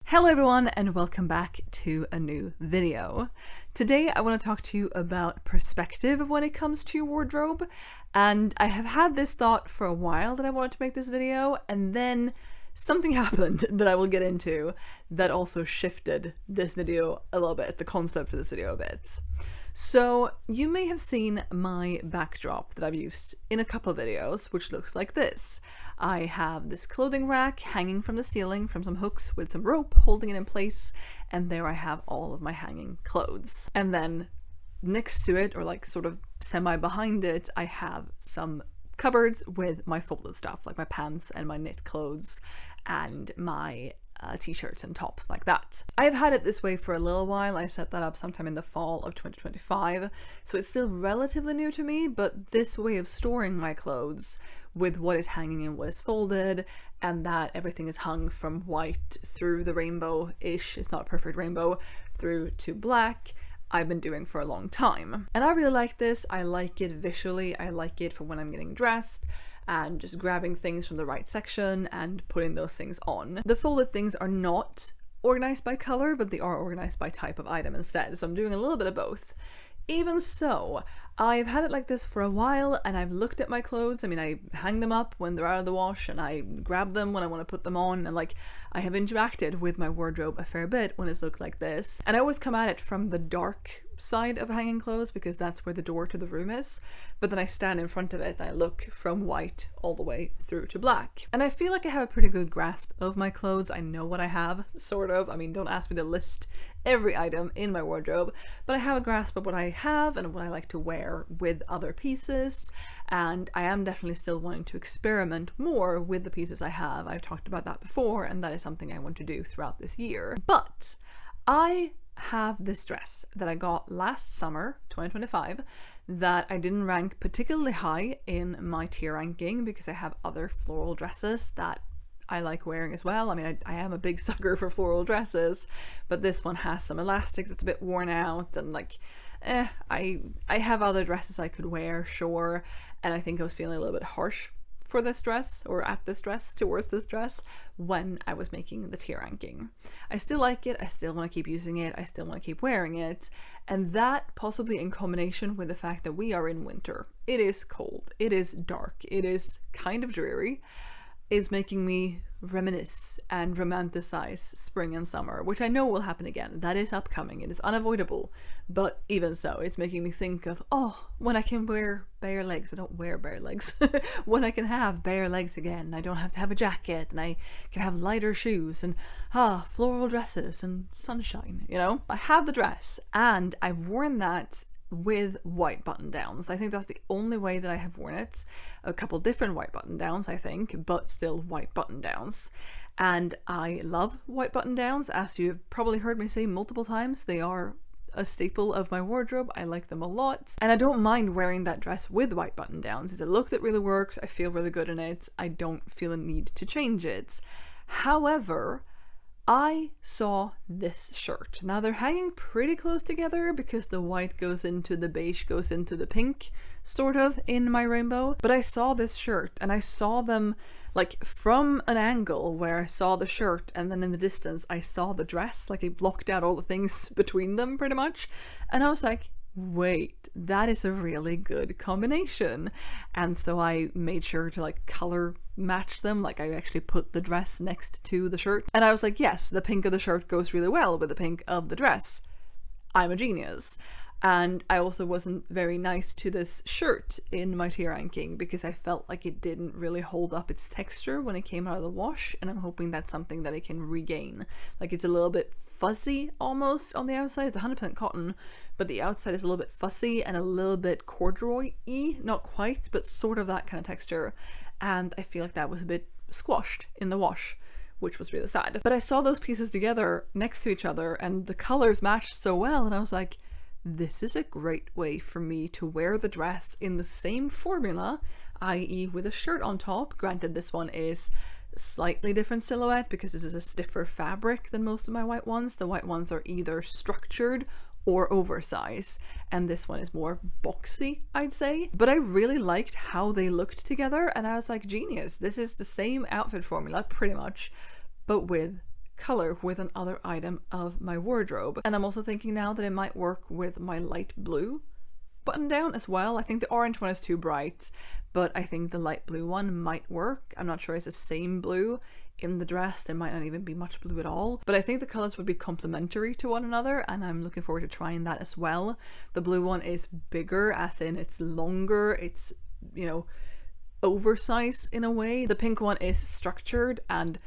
Hello everyone and welcome back to a new video. Today I want to talk to you about perspective when it comes to your wardrobe, and I have had this thought for a while that I wanted to make this video, and then something happened that I will get into that also shifted this video a little bit, the concept for this video a bit. So you may have seen my backdrop that I've used in a couple of videos, which looks like this. I have this clothing rack hanging from the ceiling from some hooks with some rope holding it in place, and there I have all of my hanging clothes. And then next to it, or like sort of semi behind it, I have some cupboards with my folded stuff, like my pants and my knit clothes and my t-shirts and tops like that. I've had it this way for a little while. I set that up sometime in the fall of 2025, so it's still relatively new to me, but this way of storing my clothes with what is hanging and what is folded, and that everything is hung from white through the rainbow-ish, it's not a perfect rainbow, through to black, I've been doing for a long time. And I really like this. I like it visually, I like it for when I'm getting dressed and just grabbing things from the right section and putting those things on. The folded things are not organized by color, but they are organized by type of item instead, so I'm doing a little bit of both. Even so, I've had it like this for a while, and I've looked at my clothes. I mean, I hang them up when they're out of the wash, and I grab them when I want to put them on, and like, I have interacted with my wardrobe a fair bit when it's looked like this. And I always come at it from the dark side of hanging clothes because that's where the door to the room is, but then I stand in front of it and I look from white all the way through to black. And I feel like I have a pretty good grasp of my clothes. I know what I have, sort of. I mean, don't ask me to list every item in my wardrobe, but I have a grasp of what I have and what I like to wear with other pieces, and I am definitely still wanting to experiment more with the pieces I have. I've talked about that before, and that is something I want to do throughout this year. But I have this dress that I got last summer, 2025, that I didn't rank particularly high in my tier ranking because I have other floral dresses that I like wearing as well. I mean, I am a big sucker for floral dresses, but this one has some elastic that's a bit worn out, and like, I have other dresses I could wear, sure, and I think I was feeling a little bit harsh for this dress, or at this dress, towards this dress, when I was making the tier ranking. I still like it, I still want to keep using it, I still want to keep wearing it, and that, possibly in combination with the fact that we are in winter, it is cold, it is dark, it is kind of dreary, is making me reminisce and romanticize spring and summer, which I know will happen again. That is upcoming, it is unavoidable, but even so, it's making me think of, oh, when I can wear bare legs. I don't wear bare legs. When I can have bare legs again, I don't have to have a jacket, and I can have lighter shoes, and floral dresses and sunshine, you know? I have the dress, and I've worn that with white button downs. I think that's the only way that I have worn it. A couple different white button downs, I think, but still white button downs. And I love white button downs, as you've probably heard me say multiple times. They are a staple of my wardrobe. I like them a lot, and I don't mind wearing that dress with white button downs. It's a look that really works. I feel really good in it. I don't feel a need to change it. However, I saw this shirt. Now they're hanging pretty close together because the white goes into the beige, goes into the pink, sort of, in my rainbow. But I saw this shirt, and I saw them like from an angle where I saw the shirt, and then in the distance I saw the dress, like it blocked out all the things between them pretty much. And I was like, wait, that is a really good combination. And so I made sure to like color match them, like I actually put the dress next to the shirt, and I was like, yes, the pink of the shirt goes really well with the pink of the dress. I'm a genius. And I also wasn't very nice to this shirt in my tier ranking because I felt like it didn't really hold up its texture when it came out of the wash, and I'm hoping that's something that it can regain. Like, it's a little bit fuzzy almost on the outside. It's 100% cotton, but the outside is a little bit fussy and a little bit corduroy-y, not quite, but sort of that kind of texture. And I feel like that was a bit squashed in the wash, which was really sad. But I saw those pieces together next to each other, and the colors matched so well, and I was like, this is a great way for me to wear the dress in the same formula, i.e. with a shirt on top. Granted, this one is slightly different silhouette because this is a stiffer fabric than most of my white ones. The white ones are either structured or oversized, and this one is more boxy, I'd say. But I really liked how they looked together, and I was like, genius, this is the same outfit formula pretty much, but with color with another item of my wardrobe. And I'm also thinking now that it might work with my light blue button down as well. I think the orange one is too bright, but I think the light blue one might work. I'm not sure it's the same blue in the dress. There might not even be much blue at all, but I think the colors would be complementary to one another, and I'm looking forward to trying that as well. The blue one is bigger, as in it's longer, it's, you know, oversized in a way. The pink one is structured and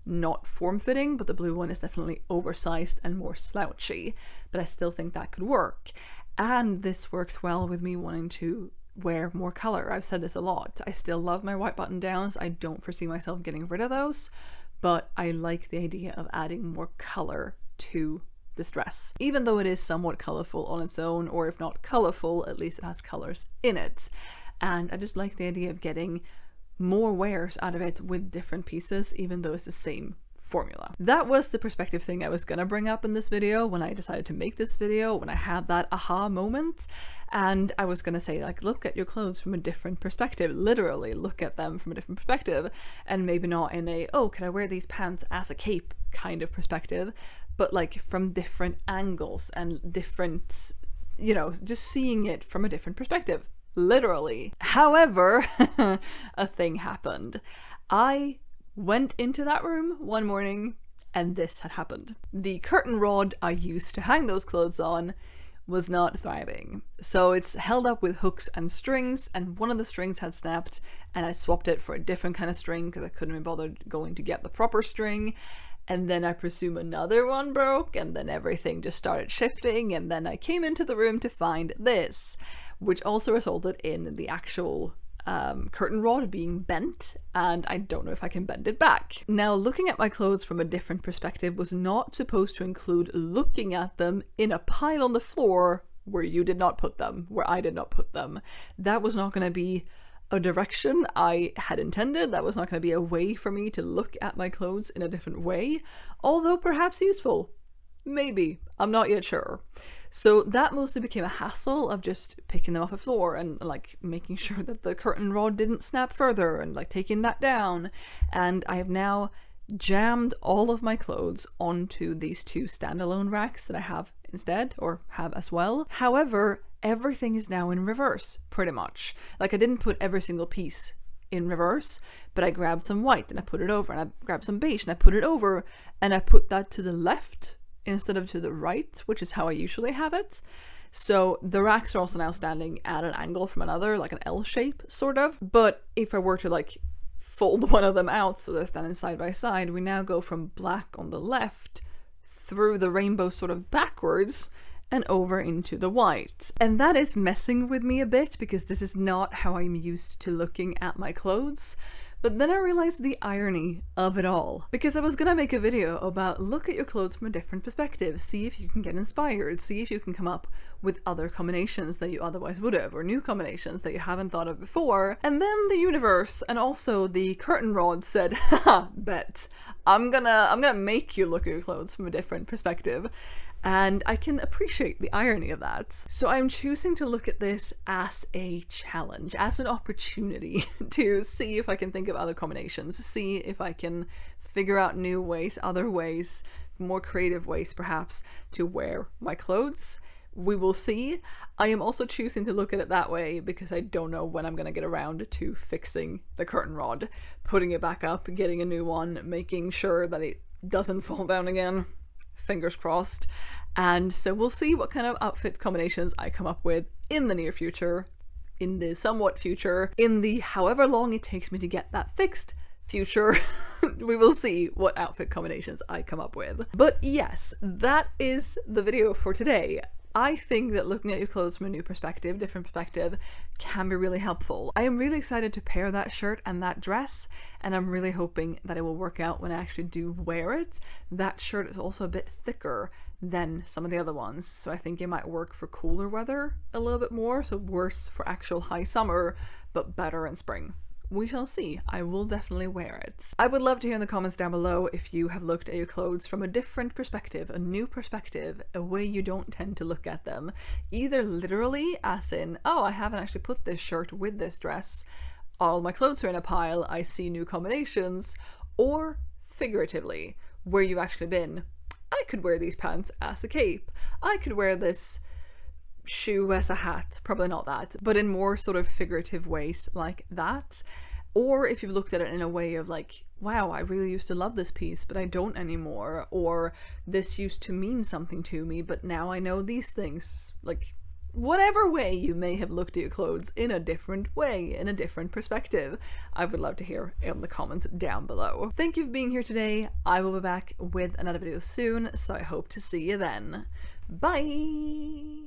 not form-fitting, but the blue one is definitely oversized and more slouchy, but I still think that could work. And this works well with me wanting to wear more color. I've said this a lot. I still love my white button downs. I don't foresee myself getting rid of those, but I like the idea of adding more color to this dress. Even though it is somewhat colorful on its own, or if not colorful, at least it has colors in it. And I just like the idea of getting more wears out of it with different pieces, even though it's the same formula. That was the perspective thing I was gonna bring up in this video when I decided to make this video, when I had that aha moment. And I was gonna say, like, look at your clothes from a different perspective. Literally look at them from a different perspective, and maybe not in a, oh, can I wear these pants as a cape kind of perspective, but like from different angles and different, you know, just seeing it from a different perspective. Literally. However, a thing happened. I went into that room one morning and this had happened. The curtain rod I used to hang those clothes on was not thriving. So it's held up with hooks and strings, and one of the strings had snapped, and I swapped it for a different kind of string because I couldn't be bothered going to get the proper string. And then I presume another one broke, and then everything just started shifting, and then I came into the room to find this, which also resulted in the actual curtain rod being bent, and I don't know if I can bend it back. Now, looking at my clothes from a different perspective was not supposed to include looking at them in a pile on the floor where you did not put them, where I did not put them. That was not going to be a direction I had intended. That was not going to be a way for me to look at my clothes in a different way, although perhaps useful. Maybe. I'm not yet sure. So that mostly became a hassle of just picking them off the floor and like making sure that the curtain rod didn't snap further and like taking that down. And I have now jammed all of my clothes onto these two standalone racks that I have instead, or have as well. However, everything is now in reverse, pretty much. Like, I didn't put every single piece in reverse, but I grabbed some white and I put it over, and I grabbed some beige and I put it over, and I put that to the left instead of to the right, which is how I usually have it. So the racks are also now standing at an angle from another, like an L shape, sort of. But if I were to like fold one of them out so they're standing side by side, we now go from black on the left through the rainbow sort of backwards and over into the white. And that is messing with me a bit because this is not how I'm used to looking at my clothes. But then I realized the irony of it all, because I was gonna make a video about look at your clothes from a different perspective, see if you can get inspired, see if you can come up with other combinations that you otherwise would have, or new combinations that you haven't thought of before. And then the universe and also the curtain rod said, haha, bet, I'm gonna make you look at your clothes from a different perspective. And I can appreciate the irony of that. So I'm choosing to look at this as a challenge, as an opportunity to see if I can think of other combinations, see if I can figure out new ways, other ways, more creative ways perhaps, to wear my clothes. We will see. I am also choosing to look at it that way because I don't know when I'm going to get around to fixing the curtain rod, putting it back up, getting a new one, making sure that it doesn't fall down again. Fingers crossed. And so we'll see what kind of outfit combinations I come up with in the near future, in the somewhat future, in the however long it takes me to get that fixed future. We will see what outfit combinations I come up with. But yes, that is the video for today. I think that looking at your clothes from a new perspective, different perspective, can be really helpful. I am really excited to pair that shirt and that dress, and I'm really hoping that it will work out when I actually do wear it. That shirt is also a bit thicker than some of the other ones, so I think it might work for cooler weather a little bit more, so worse for actual high summer, but better in spring. We shall see. I will definitely wear it. I would love to hear in the comments down below if you have looked at your clothes from a different perspective, a new perspective, a way you don't tend to look at them. Either literally, as in, oh, I haven't actually put this shirt with this dress, all my clothes are in a pile, I see new combinations, or figuratively, where you've actually been. I could wear these pants as a cape. I could wear this shoe as a hat. Probably not that, but in more sort of figurative ways like that. Or if you've looked at it in a way of like, wow, I really used to love this piece, but I don't anymore. Or this used to mean something to me, but now I know these things. Like, whatever way you may have looked at your clothes in a different way, in a different perspective, I would love to hear in the comments down below. Thank you for being here today. I will be back with another video soon, so I hope to see you then. Bye!